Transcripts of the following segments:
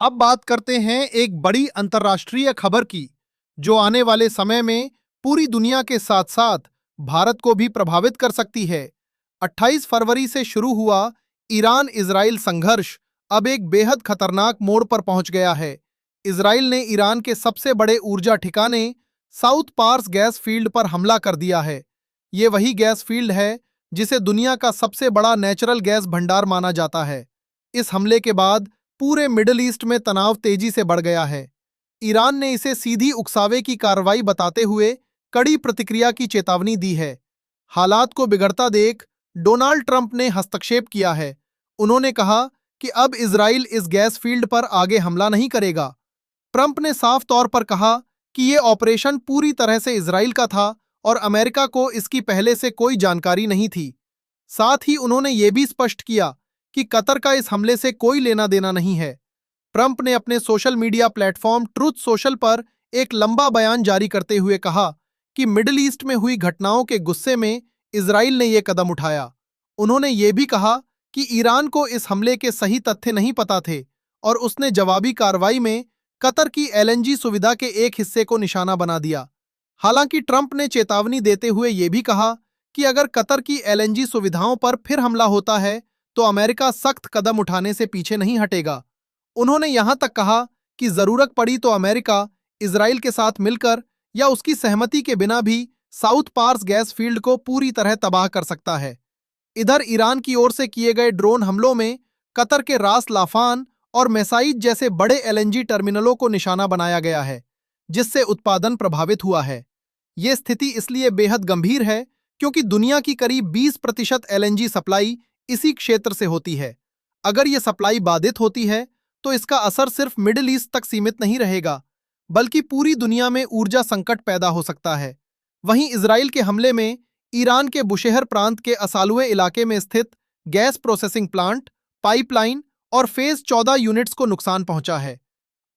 अब बात करते हैं एक बड़ी अंतर्राष्ट्रीय खबर की, जो आने वाले समय में पूरी दुनिया के साथ-साथ भारत को भी प्रभावित कर सकती है। 28 फरवरी से शुरू हुआ ईरान-इजराइल संघर्ष अब एक बेहद खतरनाक मोड़ पर पहुंच गया है। इजराइल ने ईरान के सबसे बड़े ऊर्जा ठिकाने साउथ पार्स गैस फील्ड पर हमला कर दिया है। ये वही गैस फील्ड है जिसे दुनिया का सबसे बड़ा नेचुरल गैस भंडार माना जाता है। इस हमले के बाद पूरे मिडिल ईस्ट में तनाव तेजी से बढ़ गया है। ईरान ने इसे सीधी उकसावे की कार्रवाई बताते हुए कड़ी प्रतिक्रिया की चेतावनी दी है। हालात को बिगड़ता देख डोनाल्ड ट्रंप ने हस्तक्षेप किया है। उन्होंने कहा कि अब इजराइल इस गैस फील्ड पर आगे हमला नहीं करेगा। ट्रंप ने साफ तौर पर कहा कि ये ऑपरेशन पूरी तरह से इजराइल का था और अमेरिका को इसकी पहले से कोई जानकारी नहीं थी। साथ ही उन्होंने ये भी स्पष्ट किया कि कतर का इस हमले से कोई लेना देना नहीं है। ट्रंप ने अपने social media platform truth social पर एक लंबा बयान जारी करते हुए कहा कि मिडिल ईस्ट में हुई घटनाओं के गुस्से में इजराइल ने यह कदम उठाया। उन्होंने ये भी कहा कि ईरान को इस हमले के सही तथ्य नहीं पता थे और उसने जवाबी कार्रवाई में कतर की एलएनजी सुविधा के एक हिस्से को निशाना बना दिया। हालांकि ट्रंप ने चेतावनी देते हुए यह भी कहा कि अगर कतर की एलएनजी सुविधाओं पर फिर हमला होता है तो अमेरिका सख्त कदम उठाने से पीछे नहीं हटेगा। उन्होंने यहां तक कहा कि जरूरत पड़ी तो अमेरिका इजराइल के साथ मिलकर या उसकी सहमति के बिना भी साउथ पार्स गैस फील्ड को पूरी तरह तबाह कर सकता है। इधर ईरान की ओर से किए गए ड्रोन हमलों में कतर के रास लाफान और मैसाइद जैसे बड़े एलएनजी टर्मिनलों को निशाना बनाया गया है, जिससे उत्पादन प्रभावित हुआ है। ये स्थिति इसलिए बेहद गंभीर है क्योंकि दुनिया की करीब 20% एलएनजी सप्लाई इसी क्षेत्र से होती है। अगर ये सप्लाई बाधित होती है तो इसका असर सिर्फ मिडिल ईस्ट तक सीमित नहीं रहेगा, बल्कि पूरी दुनिया में ऊर्जा संकट पैदा हो सकता है। वहीं इजराइल के हमले में ईरान के बुशेहर प्रांत के असालुए इलाके में स्थित गैस प्रोसेसिंग प्लांट, पाइपलाइन और फेज 14 यूनिट्स को नुकसान पहुंचा है।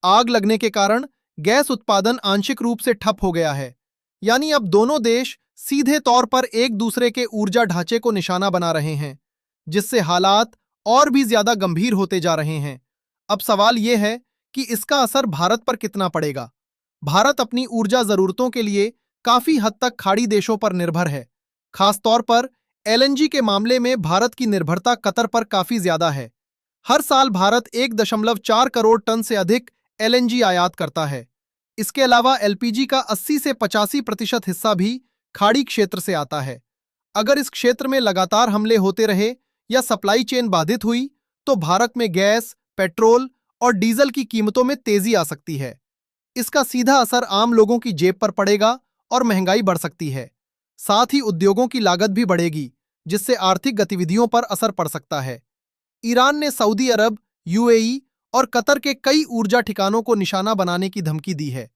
आग लगने के कारण गैस उत्पादन आंशिक रूप से ठप हो गया है। यानी अब दोनों देश सीधे तौर पर एक दूसरे के ऊर्जा ढांचे को निशाना बना रहे हैं, जिससे हालात और भी ज्यादा गंभीर होते जा रहे हैं। अब सवाल यह है कि इसका असर भारत पर कितना पड़ेगा। भारत अपनी ऊर्जा जरूरतों के लिए काफी हद तक खाड़ी देशों पर निर्भर है। खासतौर पर एलएनजी के मामले में भारत की निर्भरता कतर पर काफी ज्यादा है। हर साल भारत 1.4 करोड़ टन से अधिक एलएनजी आयात करता है। इसके अलावा एलपीजी का 80 से 85% हिस्सा भी खाड़ी क्षेत्र से आता है। अगर इस क्षेत्र में लगातार हमले होते रहे या सप्लाई चेन बाधित हुई तो भारत में गैस, पेट्रोल और डीजल की कीमतों में तेजी आ सकती है। इसका सीधा असर आम लोगों की जेब पर पड़ेगा और महंगाई बढ़ सकती है। साथ ही उद्योगों की लागत भी बढ़ेगी, जिससे आर्थिक गतिविधियों पर असर पड़ सकता है। ईरान ने सऊदी अरब, यूएई और कतर के कई ऊर्जा ठिकानों को निशाना बनाने की धमकी दी है।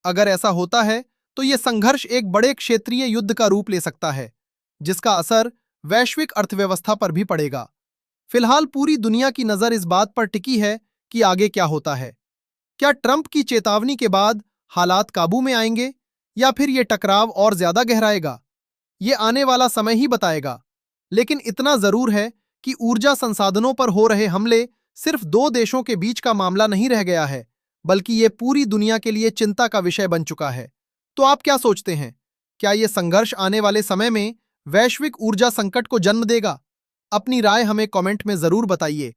अगर ऐसा होता है तो यह संघर्ष एक बड़े क्षेत्रीय युद्ध का रूप ले सकता है, जिसका असर वैश्विक अर्थव्यवस्था पर भी पड़ेगा। फिलहाल पूरी दुनिया की नजर इस बात पर टिकी है कि आगे क्या होता है। क्या ट्रंप की चेतावनी के बाद हालात काबू में आएंगे या फिर यह टकराव और ज्यादा गहराएगा? ये आने वाला समय ही बताएगा। लेकिन इतना जरूर है कि ऊर्जा संसाधनों पर हो रहे हमले सिर्फ दो देशों के बीच का मामला नहीं रह गया है, बल्कि ये पूरी दुनिया के लिए चिंता का विषय बन चुका है। तो आप क्या सोचते हैं? क्या ये संघर्ष आने वाले समय में वैश्विक ऊर्जा संकट को जन्म देगा? अपनी राय हमें कमेंट में जरूर बताइए।